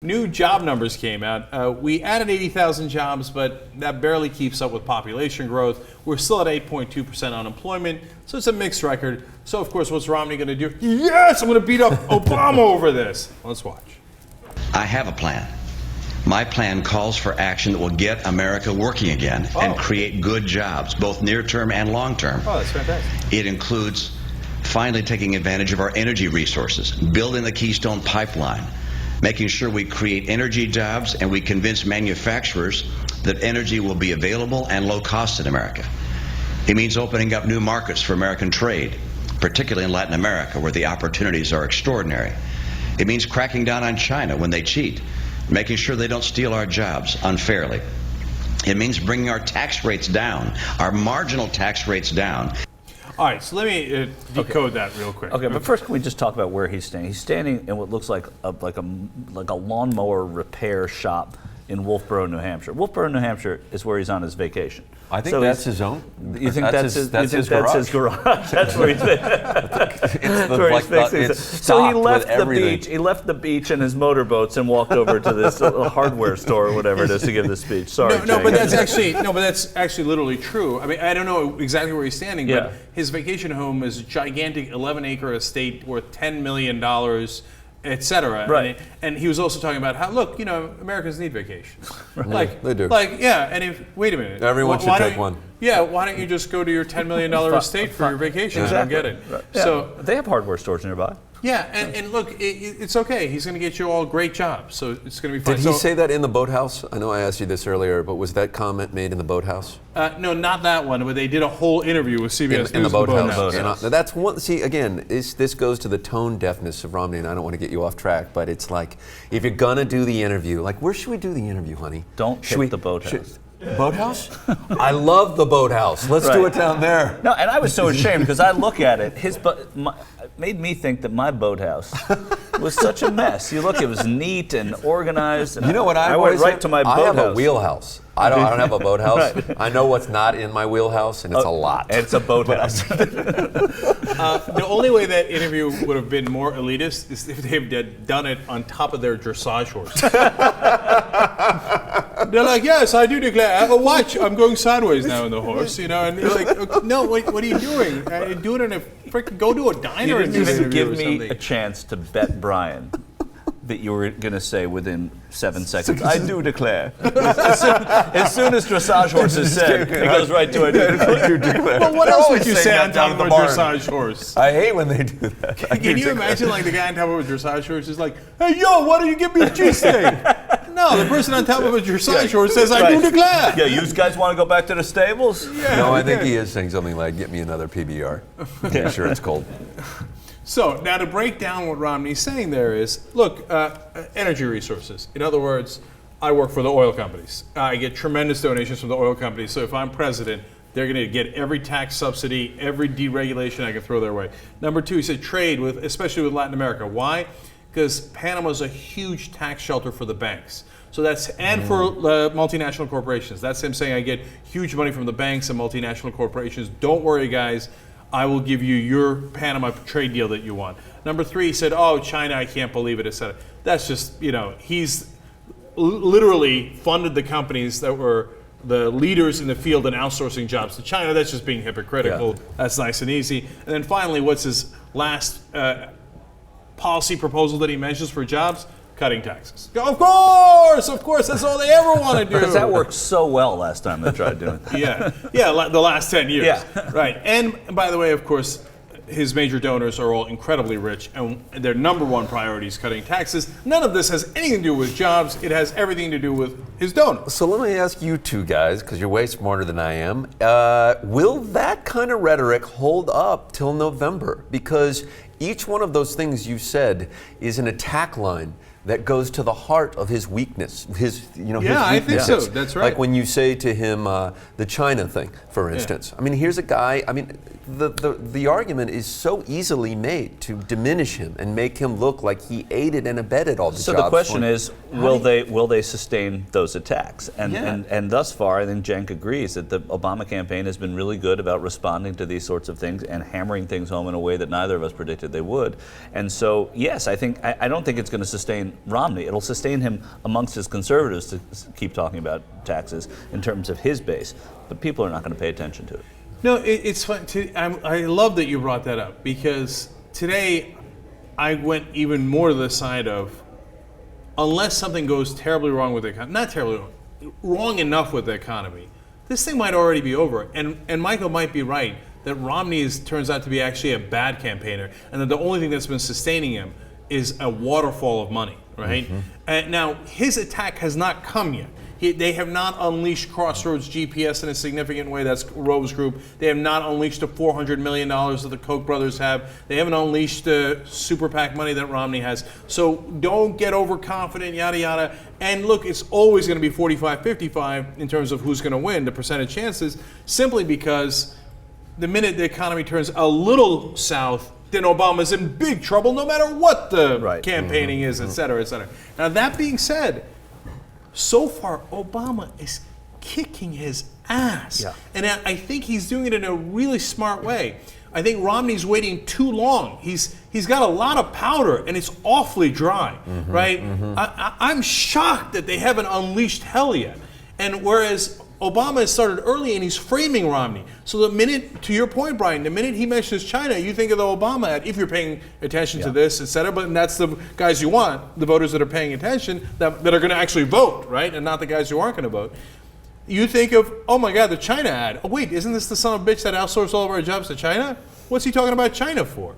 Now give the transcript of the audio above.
New job numbers came out. We added 80,000 jobs, but that barely keeps up with population growth. We're still at 8.2% unemployment, so it's a mixed record. So, of course, what's Romney going to do? Yes, I'm going to beat up Obama over this. Let's watch. I have a plan. My plan calls for action that will get America working again and create good jobs, both near-term and long-term. Oh, that's fantastic. It includes finally taking advantage of our energy resources, building the Keystone Pipeline, making sure we create energy jobs and we convince manufacturers that energy will be available and low cost in America. It means opening up new markets for American trade, particularly in Latin America, where the opportunities are extraordinary. It means cracking down on China when they cheat, making sure they don't steal our jobs unfairly. It means bringing our tax rates down, our marginal tax rates down. All right, so let me decode that real quick. Okay, but first, can we just talk about where he's standing? He's standing in what looks like a lawnmower repair shop in Wolfboro, New Hampshire. Wolfboro, New Hampshire is where he's on his vacation. I think that's his own. You think that's his garage? That's where he's fixing. So he left the beach. He left the beach and his motorboats and walked over to this hardware store or whatever it is to give the speech. Sorry, no, but that's actually literally true. I mean, I don't know exactly where he's standing, but his vacation home is a gigantic 11-acre estate worth $10 million. Etc. Right. And he was also talking about how, look, Americans need vacations. Right. They do. And wait a minute. Everyone should take one. Yeah, why don't you just go to your $10 million estate for your vacation? Exactly. I don't get it. Right. Yeah. So they have hardware stores nearby. Yeah, and look, it's okay. He's going to get you all great jobs, so it's going to be fine. Did he say that in the boathouse? I know I asked you this earlier, but was that comment made in the boathouse? No, not that one, but they did a whole interview with CBS News in the boathouse. boathouse. That's one. See, again, this goes to the tone deafness of Romney, and I don't want to get you off track, but it's like, if you're going to do the interview, like, where should we do the interview, honey? Don't hit the boathouse. Boathouse? I love the boathouse. Let's do it down there. No, and I was so ashamed because I look at it. It made me think that my boathouse was such a mess. You look, it was neat and organized. And you know what I went right to my boathouse. I have a wheelhouse. I don't have a boathouse. Right. I know what's not in my wheelhouse, and it's a lot. It's a boathouse. The only way that interview would have been more elitist is if they had done it on top of their dressage horse. They're like, yes, I do declare. Oh, watch, I'm going sideways now in the horse, And you're like, no, what are you doing? Do it in a go to a diner and do an interview give or me something. a chance to bet Brian that you were going to say within 7 seconds, I do declare. As soon as dressage horse is said, it goes right to I do declare. Well, what else would you say on top of a dressage horse? I hate when they do that. Can you imagine, like, the guy on top of a dressage horse is like, hey, yo, why don't you give me a cheesesteak? No, the person on top of a dressage horse says, I do declare. Yeah, you guys want to go back to the stables? Yeah, no, I think he is saying something like, get me another PBR. Make sure it's cold. So now to break down what Romney's saying there is, look, energy resources. In other words, I work for the oil companies. I get tremendous donations from the oil companies. So if I'm president, they're going to get every tax subsidy, every deregulation I can throw their way. Number two, he said trade, especially with Latin America. Why? Because Panama's a huge tax shelter for the banks. So that's, and for multinational corporations. That's him saying I get huge money from the banks and multinational corporations. Don't worry, guys. I will give you your Panama trade deal that you want. Number three, he said, oh, China, I can't believe it, etc. That's just, he's literally funded the companies that were the leaders in the field in outsourcing jobs to China. That's just being hypocritical. Yeah. That's nice and easy. And then finally, what's his last policy proposal that he mentions for jobs? Cutting taxes. Of course, that's all they ever want to do. Because that worked so well last time they tried doing it. Yeah, the last 10 years. Yeah. Right. And by the way, of course, his major donors are all incredibly rich, and their number one priority is cutting taxes. None of this has anything to do with jobs. It has everything to do with his donors. So let me ask you two guys, because you're way smarter than I am. Will that kind of rhetoric hold up till November? Because each one of those things you said is an attack line that goes to the heart of his weakness. His weaknesses. I think so. That's right. Like when you say to him the China thing, for instance. I mean, here's a guy. I mean, the argument is so easily made to diminish him and make him look like he aided and abetted all the jobs. So the question is, will they sustain those attacks? And thus far, I think Cenk agrees that the Obama campaign has been really good about responding to these sorts of things and hammering things home in a way that neither of us predicted they would. And so, yes, I don't think it's going to sustain Romney. It'll sustain him amongst his conservatives to keep talking about taxes in terms of his base. But people are not going to pay attention to it. No, it's fun. I love that you brought that up, because today I went even more to the side of, unless something goes terribly wrong with the economy, not terribly wrong enough with the economy, this thing might already be over. And Michael might be right that Romney turns out to be actually a bad campaigner, and that the only thing that's been sustaining him is a waterfall of money, right? Now, his attack has not come yet. They have not unleashed Crossroads GPS in a significant way. That's Rove's group. They have not unleashed the $400 million that the Koch brothers have. They haven't unleashed the super PAC money that Romney has. So don't get overconfident, yada, yada. And look, it's always going to be 45-55 in terms of who's going to win, the percentage chances, simply because the minute the economy turns a little south, then Obama's in big trouble no matter what the campaigning is, et cetera, et cetera. Now, that being said, so far, Obama is kicking his ass. Yeah. And I think he's doing it in a really smart way. I think Romney's waiting too long. He's got a lot of powder, and it's awfully dry, right? I'm shocked that they haven't unleashed hell yet. And whereas Obama has started early, and he's framing Romney. So the minute, to your point, Brian, the minute he mentions China, you think of the Obama ad, if you're paying attention to this, et cetera. But that's the guys you want, the voters that are paying attention, that are going to actually vote, right? And not the guys who aren't going to vote. You think of, oh my God, the China ad. Oh wait, isn't this the son of a bitch that outsourced all of our jobs to China? What's he talking about China for?